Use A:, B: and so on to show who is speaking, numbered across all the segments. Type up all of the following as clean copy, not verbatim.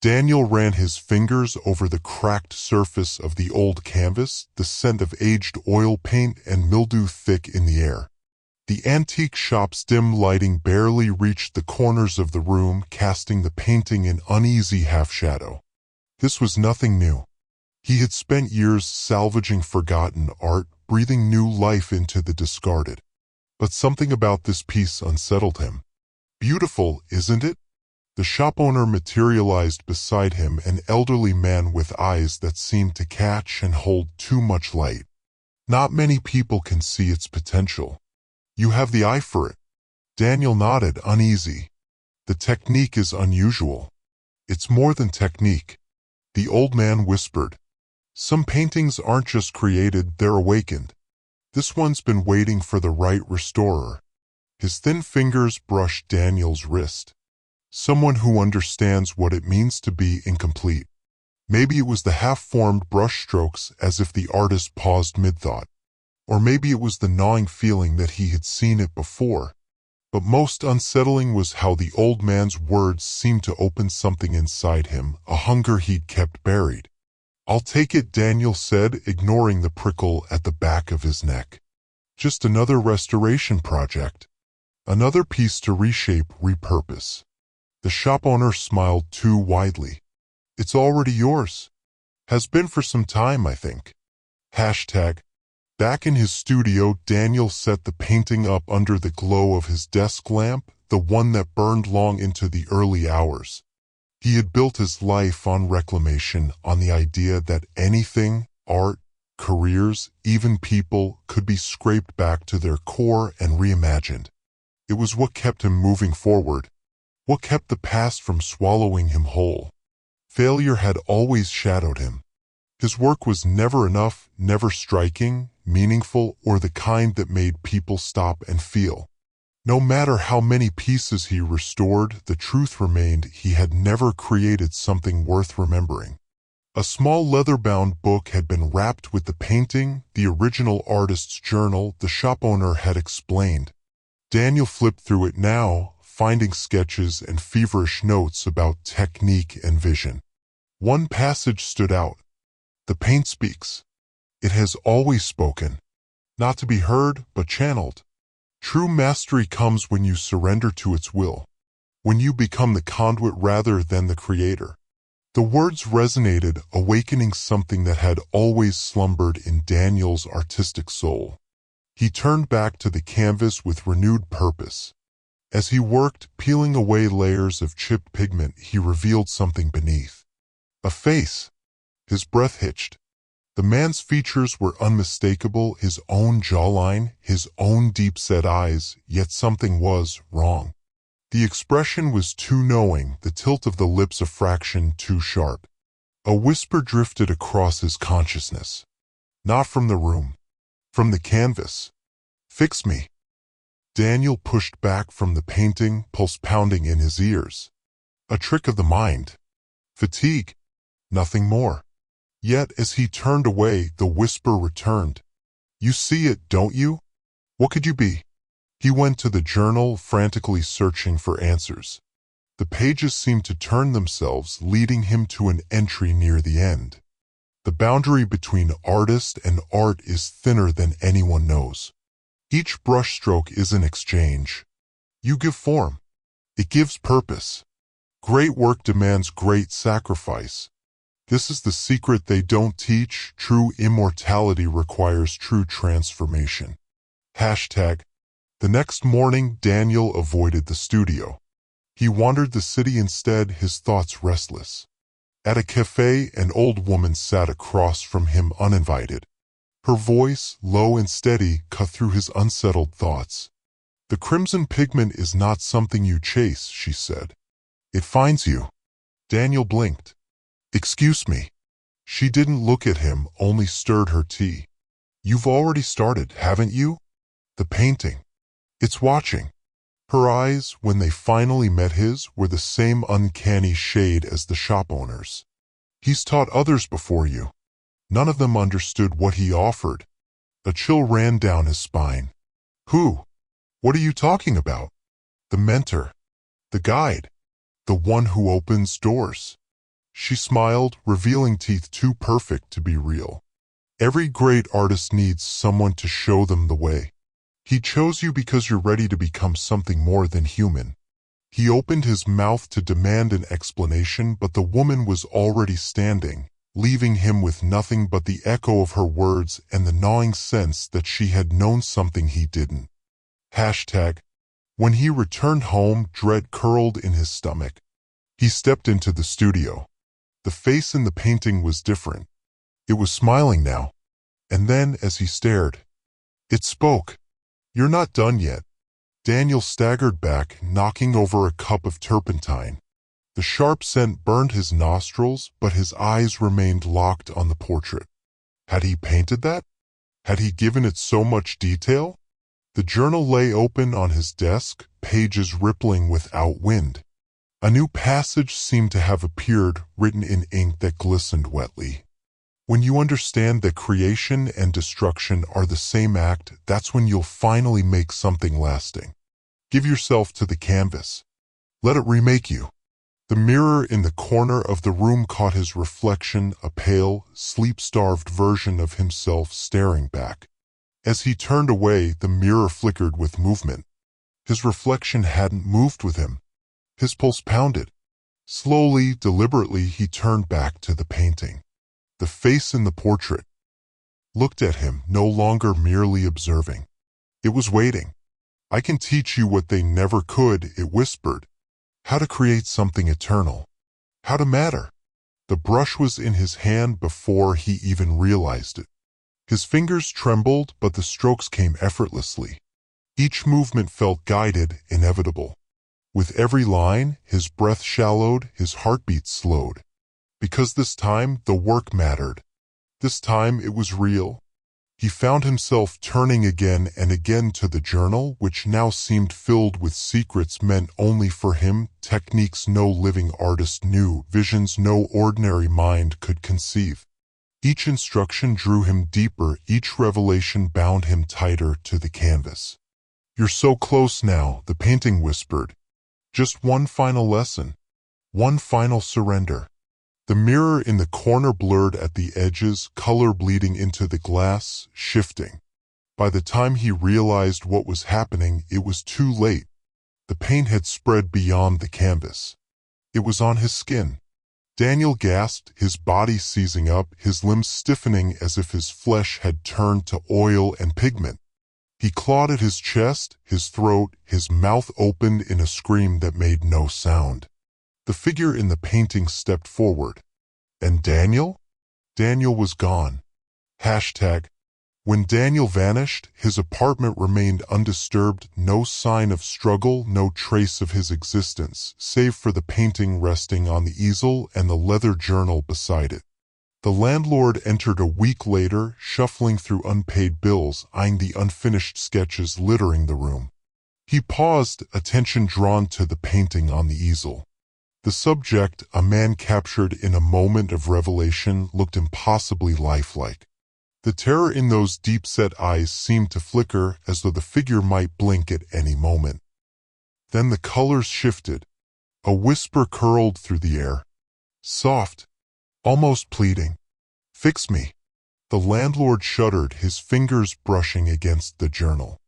A: Daniel ran his fingers over the cracked surface of the old canvas, the scent of aged oil paint and mildew thick in the air. The antique shop's dim lighting barely reached the corners of the room, casting the painting in uneasy half-shadow. This was nothing new. He had spent years salvaging forgotten art, breathing new life into the discarded. But something about this piece unsettled him. "Beautiful, isn't it?" The shop owner materialized beside him, an elderly man with eyes that seemed to catch and hold too much light. "Not many people can see its potential. You have the eye for it." Daniel nodded, uneasy. "The technique is unusual." "It's more than technique," the old man whispered. "Some paintings aren't just created, they're awakened. This one's been waiting for the right restorer." His thin fingers brushed Daniel's wrist. "Someone who understands what it means to be incomplete." Maybe it was the half-formed brushstrokes, as if the artist paused mid-thought. Or maybe it was the gnawing feeling that he had seen it before. But most unsettling was how the old man's words seemed to open something inside him, a hunger he'd kept buried. "I'll take it," Daniel said, ignoring the prickle at the back of his neck. "Just another restoration project. Another piece to reshape, repurpose." The shop owner smiled too widely. "It's already yours. Has been for some time, I think." Hashtag. Back in his studio, Daniel set the painting up under the glow of his desk lamp, the one that burned long into the early hours. He had built his life on reclamation, on the idea that anything, art, careers, even people, could be scraped back to their core and reimagined. It was what kept him moving forward, what kept the past from swallowing him whole. Failure had always shadowed him. His work was never enough, never striking, meaningful, or the kind that made people stop and feel. No matter how many pieces he restored, the truth remained he had never created something worth remembering. A small leather-bound book had been wrapped with the painting, the original artist's journal, the shop owner had explained. Daniel flipped through it now, finding sketches and feverish notes about technique and vision. One passage stood out. "The paint speaks. It has always spoken. Not to be heard, but channeled. True mastery comes when you surrender to its will, when you become the conduit rather than the creator." The words resonated, awakening something that had always slumbered in Daniel's artistic soul. He turned back to the canvas with renewed purpose. As he worked, peeling away layers of chipped pigment, he revealed something beneath. A face. His breath hitched. The man's features were unmistakable, his own jawline, his own deep-set eyes, yet something was wrong. The expression was too knowing, the tilt of the lips a fraction too sharp. A whisper drifted across his consciousness. Not from the room. From the canvas. "Fix me." Daniel pushed back from the painting, pulse pounding in his ears. A trick of the mind. Fatigue. Nothing more. Yet as he turned away, the whisper returned. "You see it, don't you? What could you be?" He went to the journal, frantically searching for answers. The pages seemed to turn themselves, leading him to an entry near the end. "The boundary between artist and art is thinner than anyone knows. Each brushstroke is an exchange. You give form. It gives purpose. Great work demands great sacrifice. This is the secret they don't teach. True immortality requires true transformation." Hashtag. The next morning, Daniel avoided the studio. He wandered the city instead, his thoughts restless. At a cafe, an old woman sat across from him uninvited. Her voice, low and steady, cut through his unsettled thoughts. "The crimson pigment is not something you chase," she said. "It finds you." Daniel blinked. "Excuse me." She didn't look at him, only stirred her tea. "You've already started, haven't you? The painting. It's watching." Her eyes, when they finally met his, were the same uncanny shade as the shop owner's. "He's taught others before you. None of them understood what he offered." A chill ran down his spine. "Who? What are you talking about?" "The mentor. The guide. The one who opens doors." She smiled, revealing teeth too perfect to be real. Every great artist needs someone to show them the way. He chose you because you're ready to become something more than human. He opened his mouth to demand an explanation, but the woman was already standing, leaving him with nothing but the echo of her words and the gnawing sense that she had known something he didn't. Hashtag. When he returned home, dread curled in his stomach. He stepped into the studio. The face in the painting was different. It was smiling now. And then, as he stared, it spoke. "You're not done yet." Daniel staggered back, knocking over a cup of turpentine. The sharp scent burned his nostrils, but his eyes remained locked on the portrait. Had he painted that? Had he given it so much detail? The journal lay open on his desk, pages rippling without wind. A new passage seemed to have appeared, written in ink that glistened wetly. When you understand that creation and destruction are the same act, that's when you'll finally make something lasting. Give yourself to the canvas. Let it remake you. The mirror in the corner of the room caught his reflection, a pale, sleep-starved version of himself staring back. As he turned away, the mirror flickered with movement. His reflection hadn't moved with him. His pulse pounded. Slowly, deliberately, he turned back to the painting. The face in the portrait looked at him, no longer merely observing. It was waiting. "I can teach you what they never could," it whispered. "How to create something eternal. How to matter." The brush was in his hand before he even realized it. His fingers trembled, but the strokes came effortlessly. Each movement felt guided, inevitable. With every line, his breath shallowed, his heartbeat slowed. Because this time, the work mattered. This time, it was real. He found himself turning again and again to the journal, which now seemed filled with secrets meant only for him, techniques no living artist knew, visions no ordinary mind could conceive. Each instruction drew him deeper, each revelation bound him tighter to the canvas. "You're so close now," the painting whispered. "Just one final lesson. One final surrender." The mirror in the corner blurred at the edges, color bleeding into the glass, shifting. By the time he realized what was happening, it was too late. The paint had spread beyond the canvas. It was on his skin. Daniel gasped, his body seizing up, his limbs stiffening as if his flesh had turned to oil and pigment. He clawed at his chest, his throat, his mouth opened in a scream that made no sound. The figure in the painting stepped forward. And Daniel? Daniel was gone. Hashtag. When Daniel vanished, his apartment remained undisturbed, no sign of struggle, no trace of his existence, save for the painting resting on the easel and the leather journal beside it. The landlord entered a week later, shuffling through unpaid bills, eyeing the unfinished sketches littering the room. He paused, attention drawn to the painting on the easel. The subject, a man captured in a moment of revelation, looked impossibly lifelike. The terror in those deep-set eyes seemed to flicker, as though the figure might blink at any moment. Then the colors shifted. A whisper curled through the air. Soft, almost pleading. "Fix me." The landlord shuddered, his fingers brushing against the journal.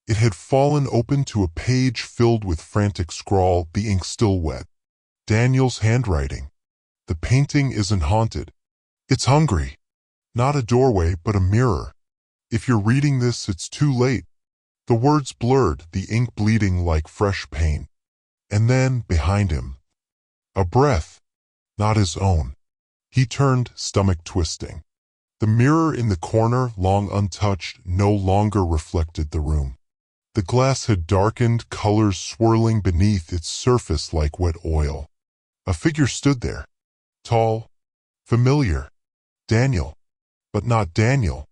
A: It had fallen open to a page filled with frantic scrawl, the ink still wet. Daniel's handwriting. "The painting isn't haunted. It's hungry. Not a doorway, but a mirror. If you're reading this, it's too late." The words blurred, the ink bleeding like fresh paint. And then, behind him, a breath. Not his own. He turned, stomach twisting. The mirror in the corner, long untouched, no longer reflected the room. The glass had darkened, colors swirling beneath its surface like wet oil. A figure stood there. Tall, familiar. Daniel. But not Daniel.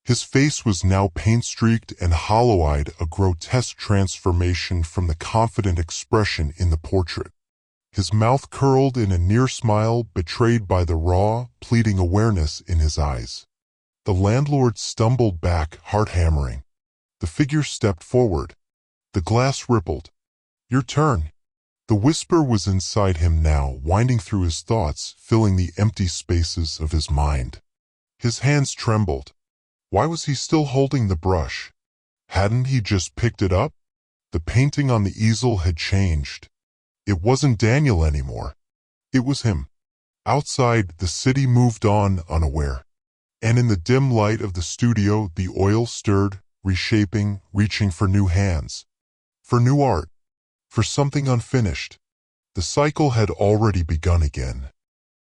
A: His face was now paint-streaked and hollow-eyed, a grotesque transformation from the confident expression in the portrait. His mouth curled in a near smile, betrayed by the raw, pleading awareness in his eyes. The landlord stumbled back, heart hammering. The figure stepped forward. The glass rippled. "Your turn." The whisper was inside him now, winding through his thoughts, filling the empty spaces of his mind. His hands trembled. Why was he still holding the brush? Hadn't he just picked it up? The painting on the easel had changed. It wasn't Daniel anymore. It was him. Outside, the city moved on unaware. And in the dim light of the studio, the oil stirred, reshaping, reaching for new hands. For new art. For something unfinished. The cycle had already begun again.